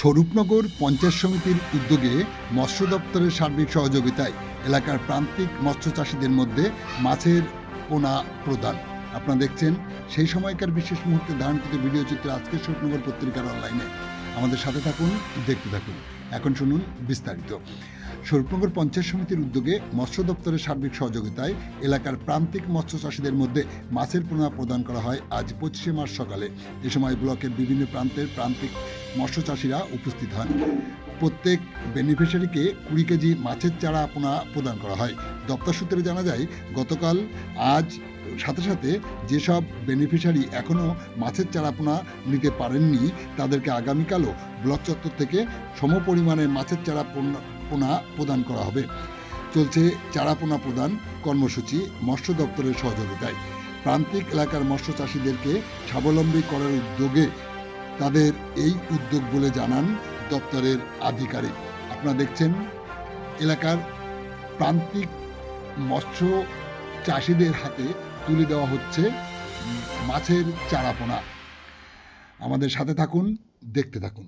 স্বরূপনগর পঞ্চায়েত সমিতির উদ্যোগে মৎস্য দপ্তরের সার্বিক সহযোগিতায় এলাকার প্রান্তিক মৎস্য চাষিদের মধ্যে মাছের পোনা প্রদান। আপনারা দেখছেন সেই সময়কার বিশেষ মুহূর্তে ধারণকৃত ভিডিও চিত্র আজকের স্বরূপনগর পত্রিকার অনলাইনে। আমাদের সাথে থাকুন, দেখতে থাকুন। এখন শুনুন বিস্তারিত। স্বরূপনগর পঞ্চায়েত সমিতির উদ্যোগে মৎস্য দপ্তরের সার্বিক সহযোগিতায় এলাকার প্রান্তিক মৎস্য চাষিদের মধ্যে মাছের পোনা প্রদান করা হয় আজ 25শে মার্চ সকালে। এ সময় ব্লকের বিভিন্ন প্রান্তের প্রান্তিক মৎস্য চাষিরা উপস্থিত হন। প্রত্যেক বেনিফিশিয়ারিকে 20 কেজি মাছের চারা পোনা প্রদান করা হয়। দপ্তর সূত্রে জানা যায়, গতকাল আজ সাথে যেসব বেনিফিশিয়ারি এখনও মাছের চারা পোনা নিতে পারেননি তাদেরকে আগামীকালও ব্লক চত্বর থেকে সমপরিমাণের মাছের চারা পোনা প্রদান করা হবে। চলছে চারা পোনা প্রদান কর্মসূচি মৎস্য দপ্তরের সহযোগিতায়। প্রান্তিক এলাকার মৎস্য চাষিদেরকে স্বাবলম্বী করার উদ্যোগে তাদের এই উদ্যোগ বলে জানান দপ্তরের আধিকারিক। আপনারা দেখছেন এলাকার প্রান্তিক মৎস্য চাষিদের হাতে তুলে দেওয়া হচ্ছে মাছের চারা পোনা। আমাদের সাথে থাকুন, দেখতে থাকুন।